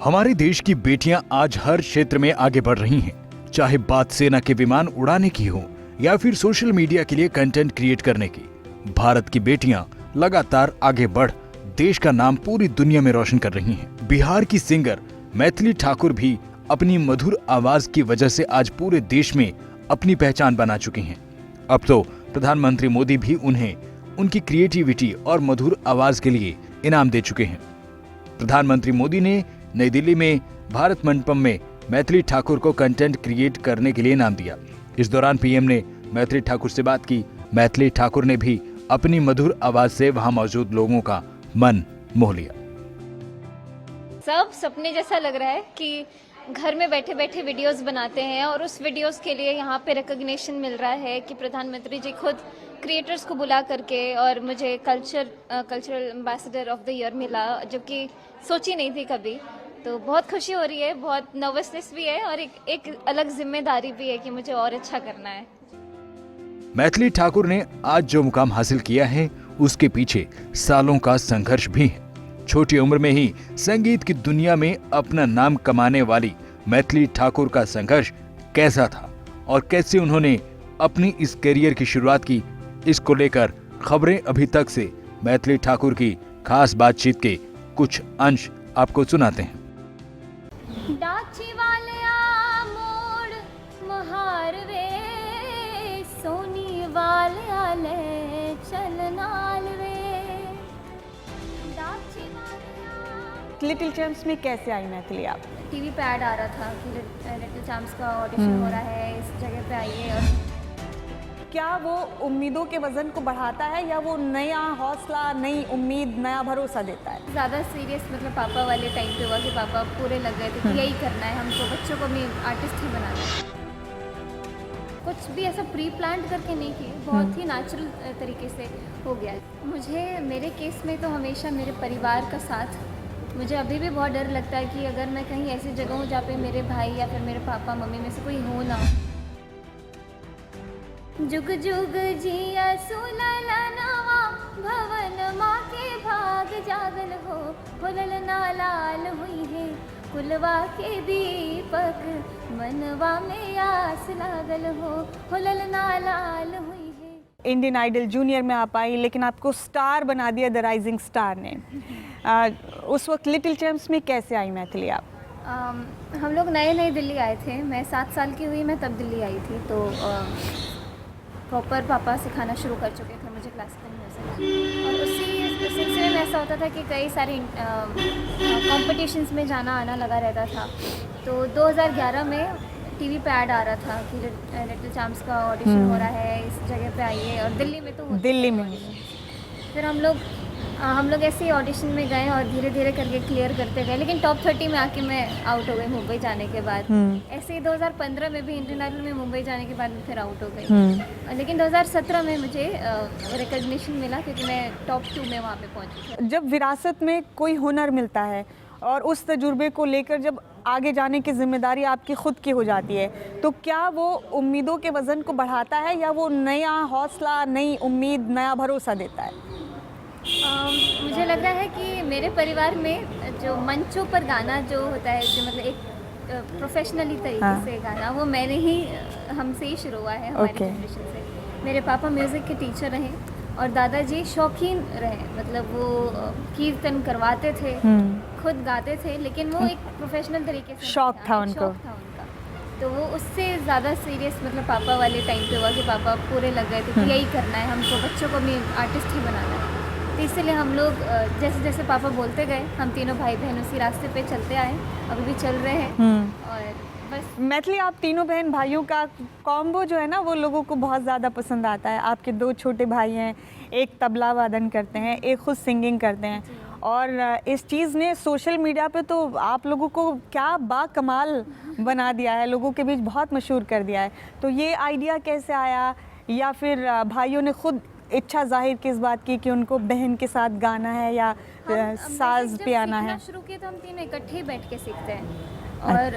हमारे देश की बेटियां आज हर क्षेत्र में आगे बढ़ रही हैं, चाहे बात सेना के विमान उड़ाने की हो या फिर सोशल मीडिया के लिए कंटेंट क्रिएट करने की। भारत की बेटियां लगातार आगे बढ़ देश का नाम पूरी दुनिया में रोशन कर रही हैं। बिहार की सिंगर मैथिली ठाकुर भी अपनी मधुर आवाज की वजह से आज पूरे देश में अपनी पहचान बना चुकी हैं। अब तो प्रधानमंत्री मोदी भी उन्हें उनकी क्रिएटिविटी और मधुर आवाज के लिए इनाम दे चुके हैं। प्रधानमंत्री मोदी ने नई दिल्ली में भारत मंडपम में मैथिली ठाकुर को कंटेंट क्रिएट करने के लिए इनाम दिया। इस दौरान पीएम ने मैथिली ठाकुर से बात की। मैथिली ठाकुर ने भी अपनी मधुर आवाज से वहां मौजूद लोगों का मन मोह लिया। सब सपने जैसा लग रहा है कि घर में बैठे बैठे वीडियोस बनाते हैं और उस वीडियोस के लिए यहाँ पे रिकॉग्निशन मिल रहा है कि प्रधानमंत्री जी खुद क्रिएटर्स को बुला करके, और मुझे cultural ambassador of the year मिला, जो कि सोची नहीं थी कभी। तो बहुत खुशी हो रही है, बहुत नर्वसनेस भी है और एक अलग जिम्मेदारी भी है कि मुझे और अच्छा करना है। मैथिली ठाकुर ने आज जो मुकाम हासिल किया है उसके पीछे सालों का संघर्ष भी है। छोटी उम्र में ही संगीत की दुनिया में अपना नाम कमाने वाली मैथिली ठाकुर का संघर्ष कैसा था और कैसे उन्होंने अपनी इस करियर की शुरुआत की, इसको लेकर खबरें अभी तक से मैथिली ठाकुर की खास बातचीत के कुछ अंश आपको सुनाते हैं। डाची वालिया मोड़ महार वे, सोनी वालिया ले चल नाल वे, डाची वालिया। लिटिल चैम्प्स में कैसे आई मैथिली आप? टीवी पे ऐड आ रहा था कि लिटिल चैम्प्स का ऑडिशन हो रहा है, इस जगह पे आइए। और क्या वो उम्मीदों के वजन को बढ़ाता है या वो नया हौसला, नई उम्मीद, नया भरोसा देता है? ज़्यादा सीरियस मतलब पापा वाले टाइम पे हुआ कि पापा पूरे लग गए थे कि यही करना है हमको, बच्चों को भी आर्टिस्ट ही बनाना है। कुछ भी ऐसा प्री प्लान करके नहीं किए, बहुत ही नेचुरल तरीके से हो गया। मुझे मेरे केस में तो हमेशा मेरे परिवार का साथ, मुझे अभी भी बहुत डर लगता है कि अगर मैं कहीं ऐसी जगह हूँ जहाँ पे मेरे भाई या फिर मेरे पापा मम्मी में से कोई हो ना। जुग जुग जिया सुलला नवा, भवन माँ के भाग जागल हो, खुलल ना लाल हुई है कुलवा के दीपक, मनवा में आस लागल हो, खुलल ना लाल हुई है। इंडियन आइडल जूनियर में आप आई, लेकिन आपको स्टार बना दिया द राइजिंग स्टार ने। उस वक्त लिटिल चैम्प्स में कैसे आई मैथिली आप? हम लोग नए दिल्ली आए थे। मैं 7 साल की हुई, मैं तब दिल्ली आई थी। तो प्रॉपर पापा सिखाना शुरू कर चुके थे मुझे क्लासिकल म्यूज़िक, और उसी सिलसिले में ऐसा होता था कि कई सारे कॉम्पिटिशन्स में जाना आना लगा रहता था। तो 2011 में टीवी पे ऐड आ रहा था कि लिटिल चैम्प्स का ऑडिशन हो रहा है, इस जगह पे आइए। और दिल्ली में तो दिल्ली में फिर हम लोग ऐसे ही ऑडिशन में गए और धीरे धीरे करके क्लियर करते गए, लेकिन टॉप 30 में आके मैं आउट हो गई मुंबई जाने के बाद। ऐसे ही 2015 में भी इंडियन आइडल में मुंबई जाने के बाद मैं फिर आउट हो गई। लेकिन 2017 में मुझे रिकॉग्निशन मिला क्योंकि मैं टॉप 2 में वहाँ पे पहुँची। जब विरासत में कोई हुनर मिलता है और उस तजुर्बे को लेकर जब आगे जाने की जिम्मेदारी आपकी खुद की हो जाती है, तो क्या वो उम्मीदों के वजन को बढ़ाता है या वो नया हौसला, नई उम्मीद, नया भरोसा देता है? मुझे लग रहा है कि मेरे परिवार में जो मंचों पर गाना जो होता है, जो मतलब एक प्रोफेशनली तरीके से गाना, वो मैंने ही हमसे ही शुरू हुआ है, हमारी जनरेशन से। मेरे पापा म्यूज़िक के टीचर रहे और दादाजी शौकीन रहे, मतलब वो कीर्तन करवाते थे, खुद गाते थे, लेकिन वो एक प्रोफेशनल तरीके से शौक था उनका। तो वो उससे ज़्यादा सीरियस मतलब पापा वाले टाइम पे हुआ कि पापा पूरे लग गए थे कि यही करना है हमको, बच्चों को भी आर्टिस्ट ही बनाना है। तो इसलिए हम लोग जैसे जैसे पापा बोलते गए, हम तीनों भाई बहन उसी रास्ते पे चलते आए, अभी भी चल रहे हैं। और बस मैथिली, आप तीनों बहन भाइयों का कॉम्बो जो है ना, वो लोगों को बहुत ज़्यादा पसंद आता है। आपके 2 छोटे भाई हैं, एक तबला वादन करते हैं, एक खुद सिंगिंग करते हैं, और इस चीज़ ने सोशल मीडिया पे तो आप लोगों को क्या बाकमाल बना दिया है, लोगों के बीच बहुत मशहूर कर दिया है। तो ये आइडिया कैसे आया, या फिर भाइयों ने खुद इच्छा जाहिर किस बात की कि उनको बहन के साथ गाना है या साज पे आना है? शुरू किया तो हम तीनों इकट्ठे ही बैठ के सीखते हैं। और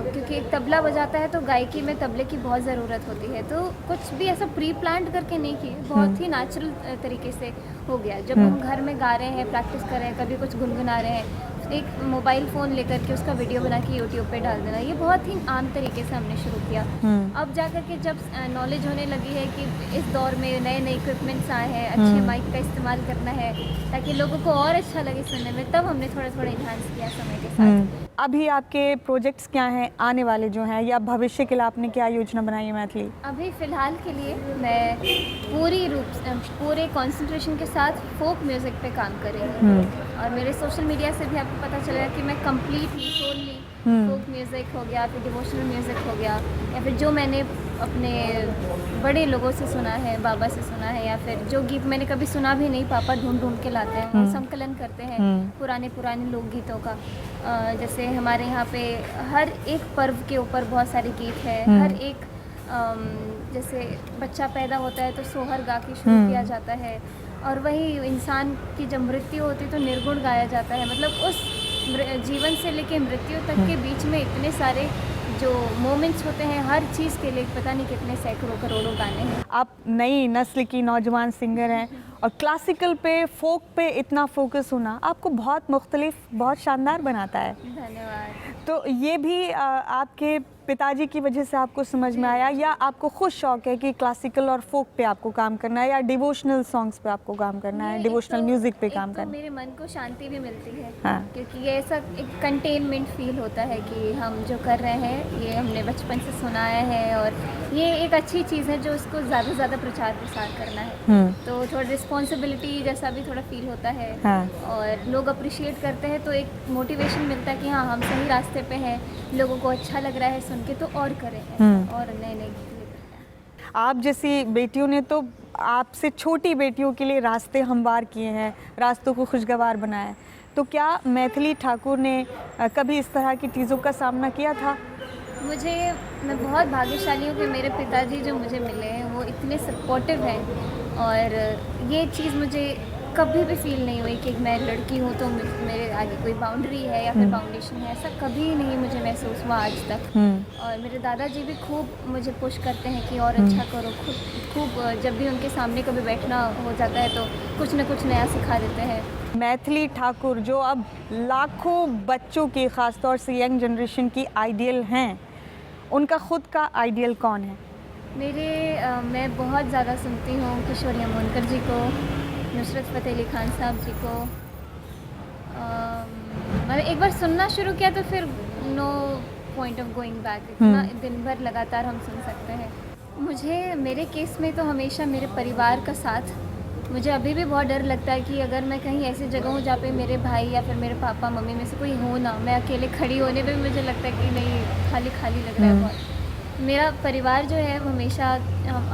क्योंकि एक तबला बजाता है तो गायकी में तबले की बहुत ज़रूरत होती है, तो कुछ भी ऐसा प्री प्लान करके नहीं किए, बहुत ही नेचुरल तरीके से हो गया। जब हम घर में गा रहे हैं, प्रैक्टिस कर रहे हैं, कभी कुछ गुनगुना रहे हैं, एक मोबाइल फ़ोन लेकर के उसका वीडियो बना के यूट्यूब पे डाल देना, ये बहुत ही आम तरीके से हमने शुरू किया। अब जाकर के जब नॉलेज होने लगी है कि इस दौर में नए नए इक्विपमेंट्स आए हैं, अच्छे माइक का इस्तेमाल करना है ताकि लोगों को और अच्छा लगे सुनने में, तब हमने थोड़ा थोड़ा इन्हांस किया समय के साथ। अभी आपके प्रोजेक्ट्स क्या हैं आने वाले जो हैं, या भविष्य के लिए आपने क्या योजना बनाई है मैथिली? अभी फ़िलहाल के लिए मैं पूरे कंसंट्रेशन के साथ फोक म्यूज़िक पे काम कर रही हूँ। और मेरे सोशल मीडिया से भी आपको पता चलेगा कि मैं कम्प्लीटली सोनली फोक म्यूज़िक हो गया, फिर डिवोशनल म्यूज़िक हो गया, या फिर जो मैंने अपने बड़े लोगों से सुना है, बाबा से सुना है, या फिर जो गीत मैंने कभी सुना भी नहीं, पापा ढूंढ ढूंढ के लाते हैं, वो संकलन करते हैं पुराने लोकगीतों का। जैसे हमारे यहाँ पे हर एक पर्व के ऊपर बहुत सारे गीत है, हर एक जैसे बच्चा पैदा होता है तो सोहर गा के शुरू किया जाता है, और वही इंसान की जब मृत्यु होती है तो निर्गुण गाया जाता है। मतलब उस जीवन से लेके मृत्यु तक के बीच में इतने सारे जो मोमेंट्स होते हैं, हर चीज़ के लिए पता नहीं कितने सैकड़ों करोड़ों गाने हैं। आप नई नस्ल की नौजवान सिंगर हैं और क्लासिकल पे, फोक पे इतना फोकस होना आपको बहुत मुख्तलिफ, बहुत शानदार बनाता है। धन्यवाद। तो ये भी आपके पिताजी की वजह से आपको समझ में आया, या आपको खुद शौक है कि क्लासिकल और फोक पे आपको काम करना है, या डिवोशनल सॉन्ग्स पे आपको काम करना है, डिवोशनल म्यूजिक पे काम करना है? मेरे मन को शांति भी मिलती है, हाँ। क्योंकि ये ऐसा एक कंटेनमेंट फील होता है कि हम जो कर रहे हैं ये हमने बचपन से सुनाया है, और ये एक अच्छी चीज़ है जो इसको ज़्यादा से ज़्यादा प्रचार प्रसार करना है। तो थोड़ा रिस्पॉन्सिबिलिटी जैसा भी थोड़ा फील होता है। हाँ। और लोग अप्रिशिएट करते हैं तो एक मोटिवेशन मिलता है कि हाँ, हम सही रास्ते पे हैं, लोगों को अच्छा लग रहा है सुन के, तो और करें ऐसा, और नए नए गीत। आप जैसी बेटियों ने तो आपसे छोटी बेटियों के लिए रास्ते हमवार किए हैं, रास्तों को खुशगवार बनाया है। तो क्या मैथिली ठाकुर ने कभी इस तरह की चीज़ों का सामना किया था? मैं बहुत भाग्यशाली हूँ कि मेरे पिताजी जो मुझे मिले हैं वो इतने सपोर्टिव हैं, और ये चीज़ मुझे कभी भी फील नहीं हुई कि मैं लड़की हूँ तो मेरे आगे कोई बाउंड्री है या फिर फाउंडेशन है, ऐसा कभी नहीं मुझे महसूस हुआ आज तक। और मेरे दादाजी भी खूब मुझे पुश करते हैं कि और अच्छा करो, खूब जब भी उनके सामने कभी बैठना हो जाता है तो कुछ न कुछ नया सिखा देते हैं। मैथिली ठाकुर जो अब लाखों बच्चों की, ख़ासतौर से यंग जनरेशन की आइडियल हैं, उनका खुद का आइडियल कौन है? मैं बहुत ज़्यादा सुनती हूँ किशोरी अमोनकर जी को, नुसरत फ़तेह अली खान साहब जी को। मैंने एक बार सुनना शुरू किया तो फिर no point of going back, इतना दिन भर लगातार हम सुन सकते हैं। मेरे केस में तो हमेशा मेरे परिवार का साथ, मुझे अभी भी बहुत डर लगता है कि अगर मैं कहीं ऐसी जगह हूँ जहाँ पे मेरे भाई या फिर मेरे पापा मम्मी में से कोई हो ना, मैं अकेले खड़ी होने पे भी मुझे लगता है कि नहीं, खाली खाली लग रहा है बहुत। मेरा परिवार जो है वो हमेशा,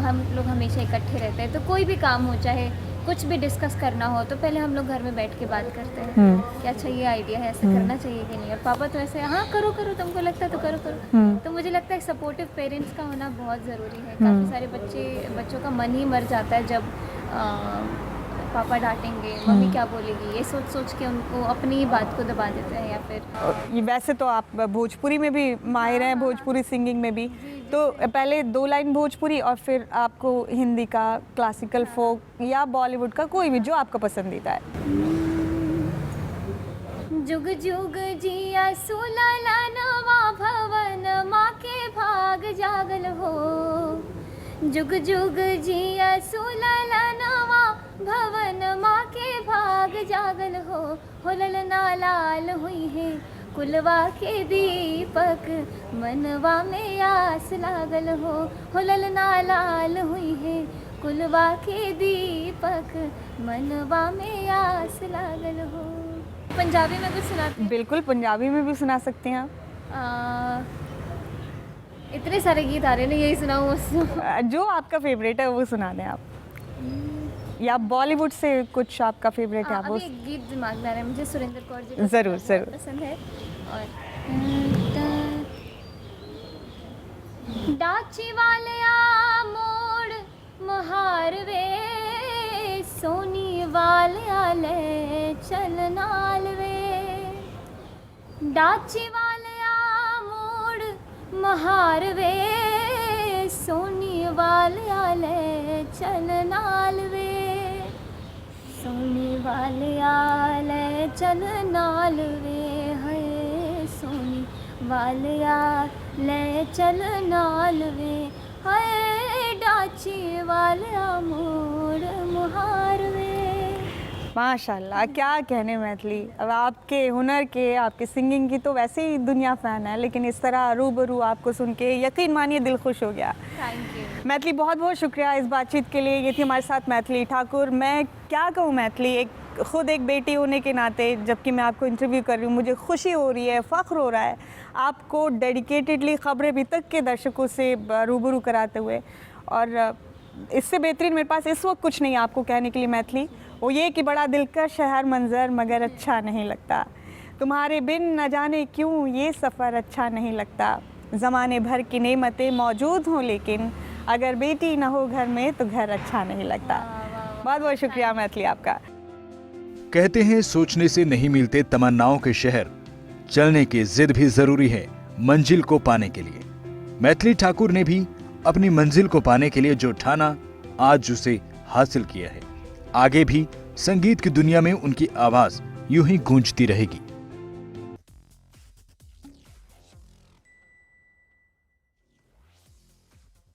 हम लोग हमेशा इकट्ठे रहते हैं, तो कोई भी काम हो, चाहे कुछ भी डिस्कस करना हो, तो पहले हम लोग घर में बैठ के बात करते हैं कि अच्छा ये आइडिया है, ऐसा करना चाहिए कि नहीं। और पापा तो ऐसे, हाँ करो करो, तुमको लगता है तो करो करो। तो मुझे लगता है सपोर्टिव पेरेंट्स का होना बहुत ज़रूरी है। काफ़ी सारे बच्चों का मन ही मर जाता है जब पापा डांटेंगे, मम्मी क्या बोलेगी, ये सोच सोच के उनको अपनी ही बात को दबा देते हैं। या फिर वैसे तो आप भोजपुरी में भी माहिर हैं, भोजपुरी सिंगिंग में भी, तो पहले 2 लाइन भोजपुरी और फिर आपको हिंदी का, क्लासिकल, फोक या बॉलीवुड का, कोई भी जो आपका पसंदीदा है। जुग जुग जिया सुलाला नवा भवन, माँ के भाग जागल हो। जुग जुग जिया सुलाला नवा भवन, माँ के भाग जागल हो ललना लाल हुई है कुलवा के दीपक, मनवा में आस लागल हो ललना लाल हुई है कुलवा के दीपक, मनवा में आस लागल हो। पंजाबी में भी सुनाते हैं? बिल्कुल, पंजाबी में भी सुना सकते हैं आप। इतने सारे गीत आ रहे हैं, यही सुनाऊँ? जो आपका फेवरेट है वो सुना दें आप, या बॉलीवुड से कुछ आपका फेवरेट है? अभी एक गीत दिमाग में आ रहा है मुझे, सुरेंद्र कौर जी का ज़रूर पसंद है। और डाची वालिया मोड़ महार वे, सोनी वालिया ले चल नाल वे। डाची वालिया मोड़ महार वे, सोनी वालिया ले चल नाल वे। सोनी वालिया ले चल नाल वे है सोनी वालिया ले चल नाल वे है डाची वालिया मोड़ मुहार वे। माशाल्लाह, क्या कहने मैथिली। अब आपके हुनर के, आपके सिंगिंग की तो वैसे ही दुनिया फ़ैन है, लेकिन इस तरह रूबरू आपको सुन के यकीन मानिए दिल खुश हो गया। थैंक यू मैथिली, बहुत बहुत शुक्रिया इस बातचीत के लिए। ये थी हमारे साथ मैथिली ठाकुर। मैं क्या कहूँ मैथिली, खुद एक बेटी होने के नाते जबकि मैं आपको इंटरव्यू कर रही हूँ, मुझे खुशी हो रही है, फ़ख्र हो रहा है आपको डेडिकेटेडली खबरें अभी तक के दर्शकों से रूबरू कराते हुए। और इससे बेहतरीन मेरे पास इस वक्त कुछ नहीं आपको कहने के लिए मैथिली, वो ये कि बड़ा दिलकश है हर मंज़र मगर अच्छा नहीं लगता, तुम्हारे बिन न जाने क्यों ये सफ़र अच्छा नहीं लगता, ज़माने भर की नेमतें मौजूद हों लेकिन अगर बेटी ना हो घर में तो घर अच्छा नहीं लगता। बहुत बहुत शुक्रिया मैथिली आपका। कहते हैं सोचने से नहीं मिलते तमन्नाओं के शहर, चलने की जिद भी जरूरी है मंजिल को पाने के लिए। मैथिली ठाकुर ने भी अपनी मंजिल को पाने के लिए जो ठाना, आज उसे हासिल किया है। आगे भी संगीत की दुनिया में उनकी आवाज यूं ही गूंजती रहेगी।